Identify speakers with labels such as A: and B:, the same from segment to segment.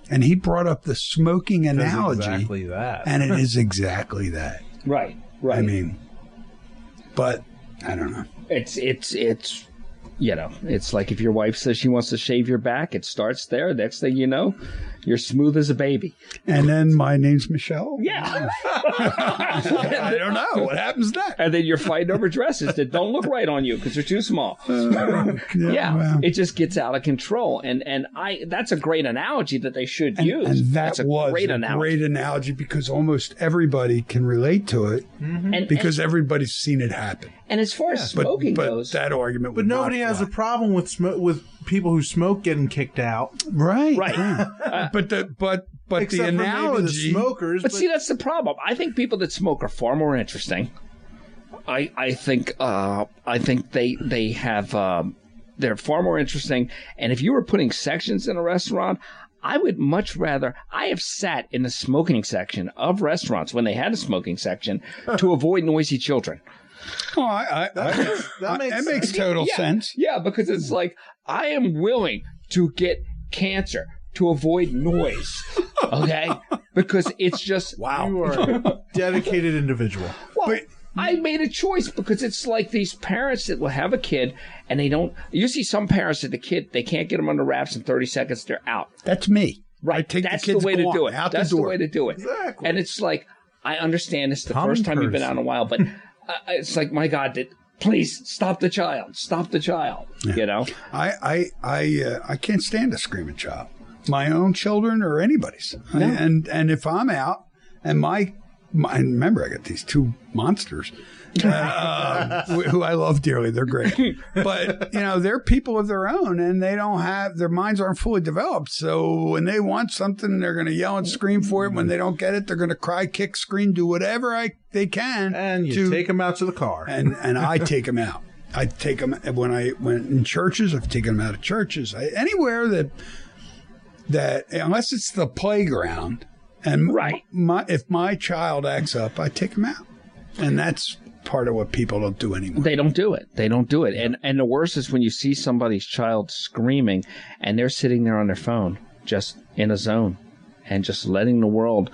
A: And he brought up the smoking analogy.
B: It's exactly that.
A: And it is exactly that.
C: Right.
A: I mean, but I don't know.
C: It's it's like if your wife says she wants to shave your back, it starts there. Next thing you know, you're smooth as a baby.
A: And then my name's Michelle.
C: Yeah.
A: I don't know. What happens next?
C: And then you're fighting over dresses that don't look right on you because they're too small.
A: Well.
C: It just gets out of control. And that's a great analogy that they should use.
A: And
C: that's a great analogy
A: because almost everybody can relate to it because everybody's seen it happen.
C: And as far as smoking goes,
A: that argument would
B: But nobody has a problem with people who smoke getting kicked out.
A: Right.
B: Except
A: But the
B: for maybe
A: analogy,
B: the smokers.
C: But see, that's the problem. I think people that smoke are far more interesting. I think they have they're far more interesting. And if you were putting sections in a restaurant, I would much rather. I have sat in the smoking section of restaurants when they had a smoking section to avoid noisy children.
A: Oh, that makes total sense.
C: Yeah, because it's like I am willing to get cancer to avoid noise. Okay, because it's just
B: You are a dedicated individual.
C: Well, I made a choice because it's like these parents that will have a kid and they don't. You see some parents that the kid they can't get them under wraps in 30 seconds. They're out.
A: That's me.
C: Right. That's the way to do it. That's the way to do it. Exactly. And it's like I understand this the first time you've been out in a while, but. It's like, my God, please stop the child. Stop the child. Yeah. You know?
A: I can't stand a screaming child. My own children or anybody's.
C: No.
A: And if I'm out and and remember, I got these two monsters who I love dearly. They're great. But, they're people of their own and they don't have, their minds aren't fully developed. So when they want something, they're going to yell and scream for it. When they don't get it, they're going to cry, kick, scream, do whatever they can.
B: And you take them out to the car.
A: And I take them out. I take them when I went in churches. I've taken them out of churches. Anywhere that unless it's the playground. And if my child acts up, I take him out. And that's part of what people don't do anymore.
C: They don't do it. And the worst is when you see somebody's child screaming and they're sitting there on their phone, just in a zone and just letting the world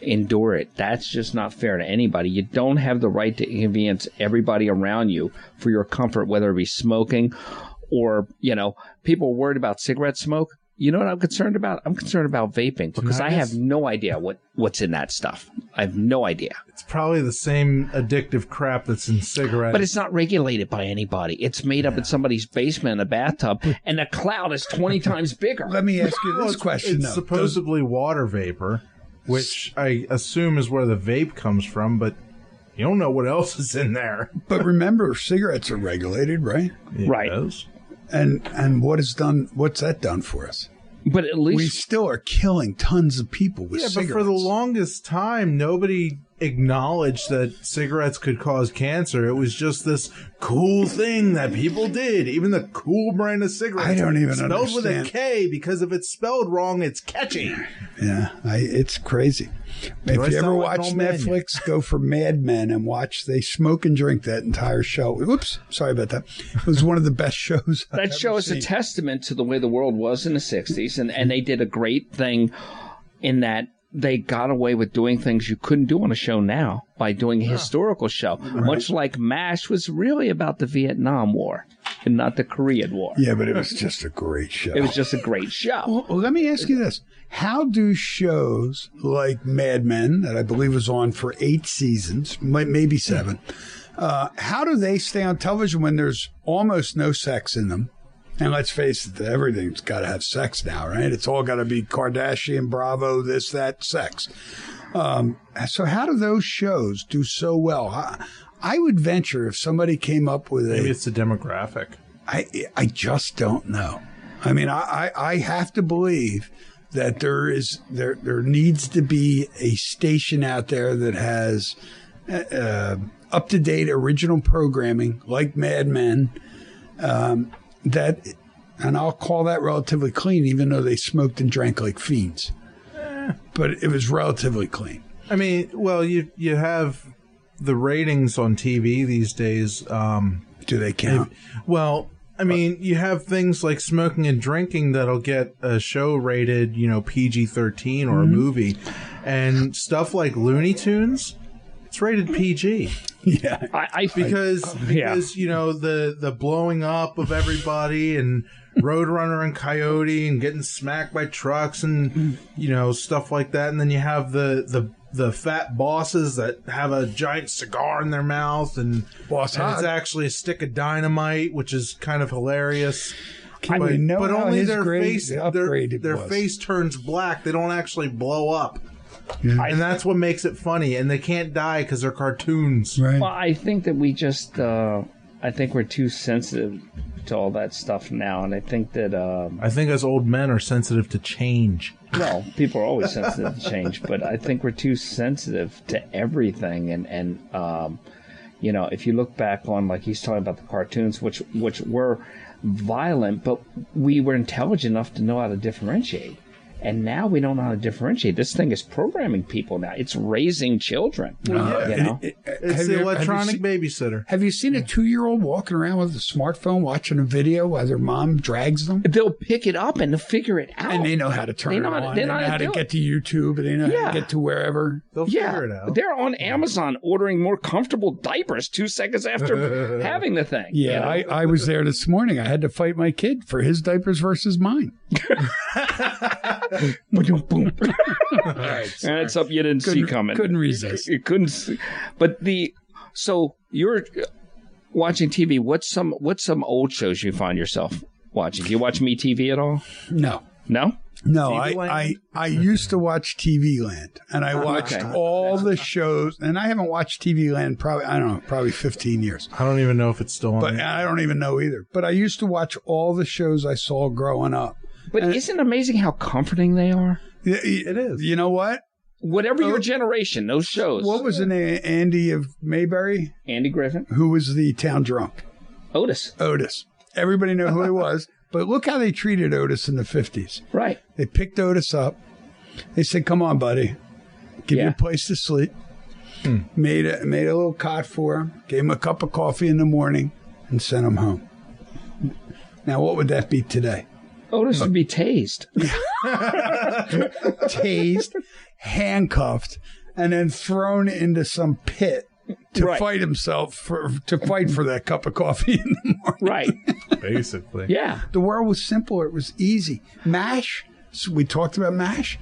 C: endure it. That's just not fair to anybody. You don't have the right to inconvenience everybody around you for your comfort, whether it be smoking or, people are worried about cigarette smoke. You know what I'm concerned about? I'm concerned about vaping because I have no idea what's in that stuff. I have no idea.
B: It's probably the same addictive crap that's in cigarettes.
C: But it's not regulated by anybody. It's made up in somebody's basement in a bathtub, and the cloud is 20 times bigger.
A: Let me ask you this question.
B: It's supposedly water vapor, which I assume is where the vape comes from, but you don't know what else is in there.
A: But remember, cigarettes are regulated, right?
C: Right.
A: And what's that done for us?
C: But at least
A: we still are killing tons of people with cigarettes.
B: But for the longest time, nobody acknowledged that cigarettes could cause cancer. It was just this cool thing that people did. Even the cool brand of cigarettes.
A: I don't even
B: spelled
A: understand.
B: With a K, because if it's spelled wrong, it's catchy.
A: Yeah, it's crazy. If you ever watch Netflix, go for Mad Men and watch. They smoke and drink that entire show. Oops, sorry about that. It was one of the best shows I've
C: that show is a testament to the way the world was in the 60s, and they did a great thing in that they got away with doing things you couldn't do on a show now by doing a historical show. Right. Much like MASH was really about the Vietnam War and not the Korean War.
A: Yeah, but it was just a great show.
C: It was just a great show.
A: Well, let me ask you this. How do shows like Mad Men, that I believe was on for 8 seasons, maybe 7, how do they stay on television when there's almost no sex in them? And let's face it, everything's got to have sex now, right? It's all got to be Kardashian, Bravo, this, that, sex. So how do those shows do so well? I would venture if somebody came up with
B: maybe it's the demographic.
A: I just don't know. I mean, I have to believe that there needs to be a station out there that has up-to-date original programming like Mad Men, and I'll call that relatively clean, even though they smoked and drank like fiends. But it was relatively clean.
B: I mean, well, you have the ratings on TV these days.
A: Do they count?
B: Well, I mean, you have things like smoking and drinking that'll get a show rated, PG-13 or a movie, and stuff like Looney Tunes, it's rated PG.
A: Yeah.
B: Because the blowing up of everybody and Roadrunner and Coyote and getting smacked by trucks and stuff like that, and then you have the fat bosses that have a giant cigar in their mouth and it's actually a stick of dynamite, which is kind of hilarious. But only their face turns black. They don't actually blow up. Yeah. And that's what makes it funny. And they can't die because they're cartoons.
A: Right.
C: Well, I think that we just, I think we're too sensitive to all that stuff now. And I think that...
B: I think us old men are sensitive to change.
C: Well, people are always sensitive to change, but I think we're too sensitive to everything. And if you look back on, like he's talking about the cartoons, which were violent, but we were intelligent enough to know how to differentiate. And now we don't know how to differentiate. This thing is programming people now. It's raising children.
B: It's the electronic babysitter.
A: Have you seen a 2-year-old walking around with a smartphone watching a video while their mom drags them?
C: They'll pick it up and they'll figure it out.
A: And they know how to turn it on. They know how to get to YouTube. And they know how to get to wherever.
B: They'll figure it out.
C: They're on Amazon ordering more comfortable diapers 2 seconds after having the thing.
A: Yeah, I was there this morning. I had to fight my kid for his diapers versus mine.
C: Boom. Right, and it's something you didn't see coming.
A: Couldn't resist.
C: You couldn't see. But so you're watching TV. What's some old shows you find yourself watching? Do you watch MeTV at all?
A: No.
C: No?
A: No, I used to watch TV Land, and I watched all the shows, and I haven't watched TV Land probably 15 years.
B: I don't even know if it's still on.
A: But I don't even know either. But I used to watch all the shows I saw growing up.
C: But isn't it amazing how comforting they are?
A: It is. You know what?
C: Whatever your generation, those shows.
A: What was the name? Andy of Mayberry?
C: Andy Griffin.
A: Who was the town drunk?
C: Otis.
A: Everybody knew who he was. But look how they treated Otis in the 50s.
C: Right.
A: They picked Otis up. They said, come on, buddy. Give you a place to sleep. Made a little cot for him. Gave him a cup of coffee in the morning and sent him home. Now, what would that be today?
C: Otis would be tased.
A: Tased, handcuffed, and then thrown into some pit to fight himself to fight for that cup of coffee in the morning.
C: Right.
B: Basically.
C: Yeah.
A: The world was simpler. It was easy. MASH. So we talked about MASH.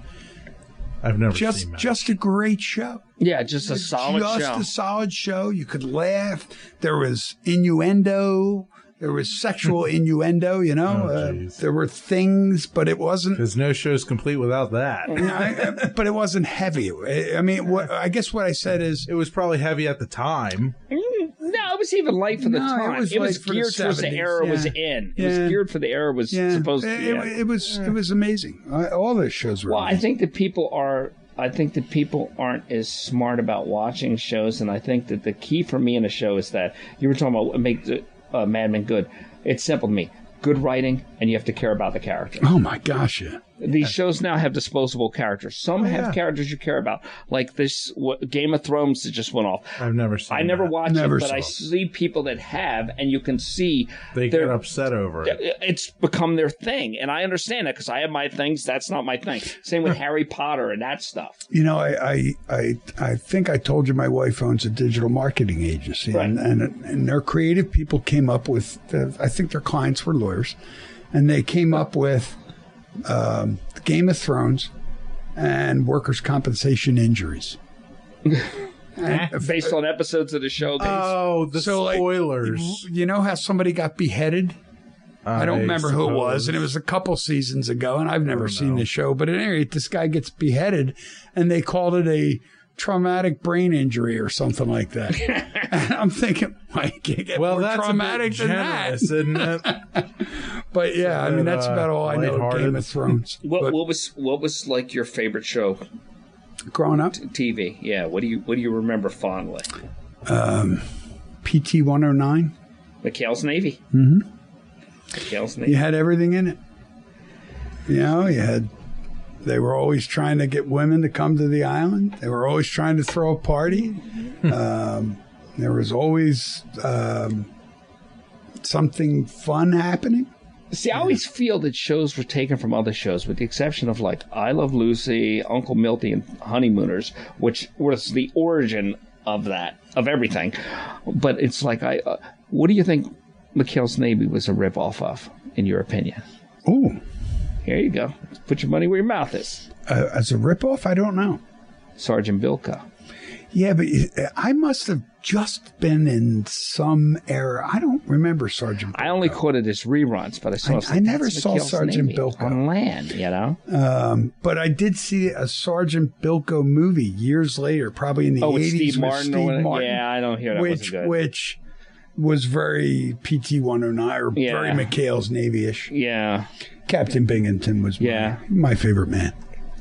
B: I've never seen MASH.
A: Just a great show.
C: Yeah, just a solid show.
A: Just a solid show. You could laugh. There was innuendo. There was sexual innuendo, there were things, but it wasn't...
B: There's no show's complete without that.
A: But it wasn't heavy. I mean, I guess what I said is...
B: It was probably heavy at the time.
C: No, it was even light for the time. It was geared towards the era it was in. It was geared for the era it was supposed to be in.
A: It was amazing. All those shows were amazing.
C: I think that people aren't as smart about watching shows, and I think that the key for me in a show is that you were talking about make the Mad Men good. It's simple to me. Good writing, and you have to care about the character.
A: Oh my gosh, yeah.
C: These shows now have disposable characters. Some have characters you care about, like this Game of Thrones that just went off.
B: I've never seen.
C: I never watched it, but I see people that have, and you can see
B: they get upset over it.
C: It's become their thing, and I understand that because I have my things. That's not my thing. Same with Harry Potter and that stuff.
A: I think I told you my wife owns a digital marketing agency,
C: right.
A: and their creative people came up with. I think their clients were lawyers, and they came up with. Game of Thrones and workers' compensation injuries.
C: Based on episodes of the show.
B: Spoilers.
A: You know how somebody got beheaded? I don't remember who it was, and it was a couple seasons ago, and I've never seen the show. But at any rate, this guy gets beheaded, and they called it a traumatic brain injury or something like that. And I'm thinking, I can't get more
B: that's
A: traumatic than that.
B: Isn't it?
A: But yeah, I mean, that's about all I know of Game of Thrones.
C: What was like your favorite show
A: growing up?
C: TV. Yeah. What do you remember fondly?
A: PT 109.
C: McHale's Navy.
A: Mm-hmm.
C: McHale's Navy.
A: You had everything in it. They were always trying to get women to come to the island. They were always trying to throw a party. There was always, something fun happening?
C: See, I always feel that shows were taken from other shows, with the exception of like I Love Lucy, Uncle Milty, and Honeymooners, which was the origin of that, of everything. But it's like, what do you think McHale's Navy was a ripoff of, in your opinion?
A: Oh,
C: Here you go. Put your money where your mouth is.
A: as a ripoff, I don't know.
C: Sergeant Bilko.
A: Yeah, but I must have just been in some era. I don't remember Sergeant Bilko.
C: I only caught it as reruns, but I saw.
A: I never
C: that's
A: saw
C: McHale's
A: Sergeant
C: Navy
A: Bilko.
C: on land. You know.
A: But I did see a Sergeant Bilko movie years later, probably in the 80s
C: with Steve
A: with
C: Martin.
A: Steve Martin.
C: Yeah, I don't hear that wasn't good.
A: Which was very PT 109 or
C: Yeah.
A: very McHale's Navy-ish.
C: Yeah.
A: Captain Binghamton was my favorite man.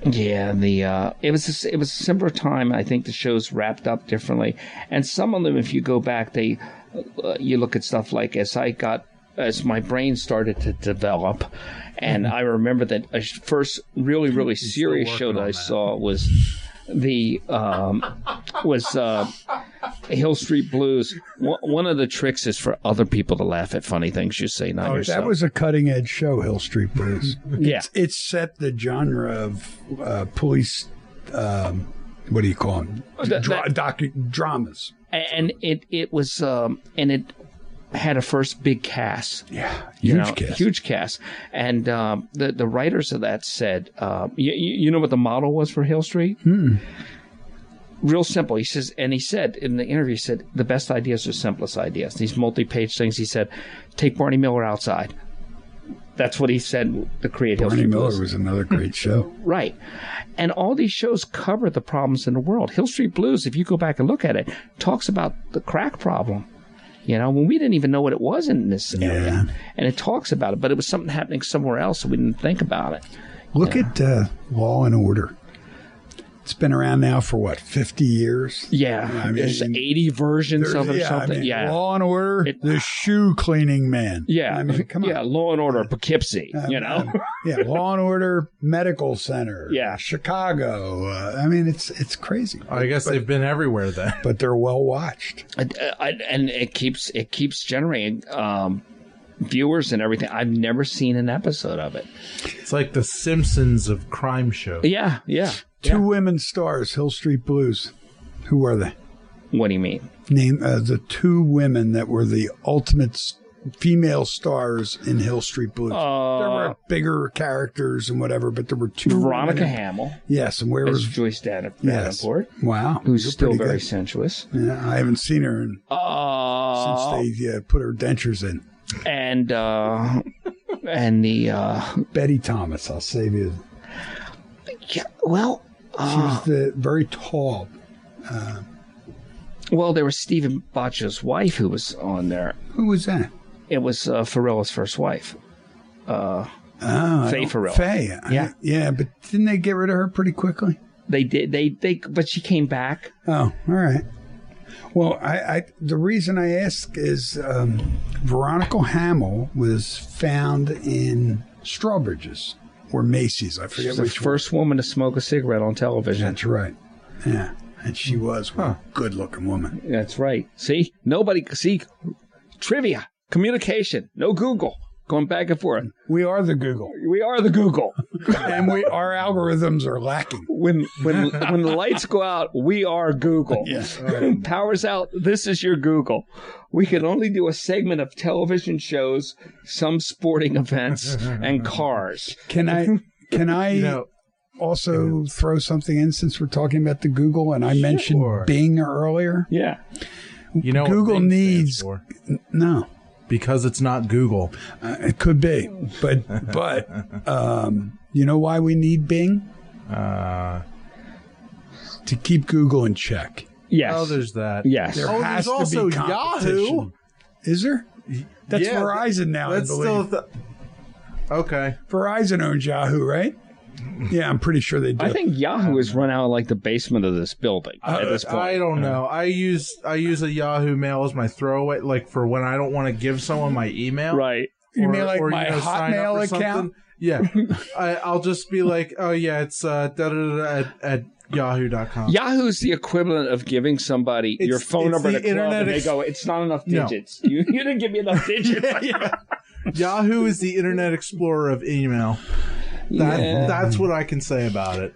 C: Yeah, it was a simpler time. I think the shows wrapped up differently, and some of them, if you go back, you look at stuff like as my brain started to develop, and I remember that a first really serious show that I saw was Hill Street Blues. One of the tricks is for other people to laugh at funny things you say, not yourself.
A: That was a cutting edge show, Hill Street Blues.
C: Yeah,
A: it's set the genre of police. What do you call them? Dramas.
C: And it was and it had a first big cast.
A: Yeah,
C: huge cast. And the writers of that said, you know what the model was for Hill Street? Real simple. He said in the interview, he said, the best ideas are simplest ideas. These multi-page things, he said, take Barney Miller outside. That's what he said to create Hill Street Blues.
A: Barney Miller was another great show.
C: Right. And all these shows cover the problems in the world. Hill Street Blues, if you go back and look at it, talks about the crack problem. You know, when we didn't even know what it was in this area. And it talks about it, but it was something happening somewhere else, so we didn't think about it.
A: Look at Law and Order. It's been around now for 50 years?
C: Yeah. I mean, there's 80 versions of it or something.
A: Law and Order, the shoe cleaning man.
C: Yeah.
A: I mean, come on.
C: Yeah, Law and Order, Poughkeepsie, you know?
A: Law and Order Medical Center.
C: Yeah.
A: Chicago. I mean, it's crazy.
B: I guess they've been everywhere then.
A: But they're well watched.
C: And it keeps generating viewers and everything. I've never seen an episode of it.
B: It's like the Simpsons of crime shows.
C: Yeah.
A: Two women stars, Hill Street Blues. Who are they?
C: What do you mean?
A: Name the two women that were the ultimate female stars in Hill Street Blues. There were bigger characters and whatever, but there were two.
C: Veronica
A: women.
C: Hamill.
A: Yes, and where was
C: Joyce Davenport?
A: Wow,
C: who's still very sensuous.
A: Yeah, I haven't seen her since they put her dentures in.
C: And the
A: Betty Thomas. I'll save you.
C: Yeah, well,
A: she was very tall.
C: Well, there was Stephen Baccia's wife who was on there.
A: Who was that?
C: It was Farrell's first wife, Faye Farrell.
A: Faye, yeah, but didn't they get rid of her pretty quickly?
C: They did. But she came back.
A: Oh, all right. Well, the reason I ask is Veronica Hamill was found in Strawbridge's or Macy's. I forget
C: She's
A: which
C: the first woman to smoke a cigarette on television.
A: That's right. Yeah, and she was a good-looking woman.
C: That's right. See, trivia, communication, no Google, going back and forth.
A: We are the Google.
C: We are the Google,
A: and our algorithms are lacking.
C: When the lights go out, we are Google.
A: Yes.
C: Power's out. This is your Google. We can only do a segment of television shows, some sporting events, and cars.
A: Can I also throw something in since we're talking about the Google and I mentioned Bing earlier?
C: Yeah.
B: You know
A: Google
B: what Bing
A: needs
B: for?
A: No.
B: Because it's not Google.
A: It could be. But you know why we need Bing? To keep Google in check.
C: Yes.
B: Oh, there's that.
C: Yes.
A: There has
B: there's also
A: to be competition.
B: Yahoo.
A: Is there? That's Verizon now,
B: That's
A: I believe.
B: still okay.
A: Verizon owns Yahoo, right? Yeah, I'm pretty sure they do.
C: I think Yahoo is run out of like the basement of this building at this point.
B: I don't know. I use a Yahoo Mail as my throwaway, like for when I don't want to give someone my email.
C: Right.
A: You mean like my
B: sign up
A: Hotmail
B: or
A: account?
B: Yeah. I'll just be like, oh yeah, it's at Yahoo.com.
C: Yahoo's the equivalent of giving somebody your phone number to club and they go, it's not enough digits. No. You didn't give me enough digits.
B: Yahoo is the Internet Explorer of email. That's what I can say about it.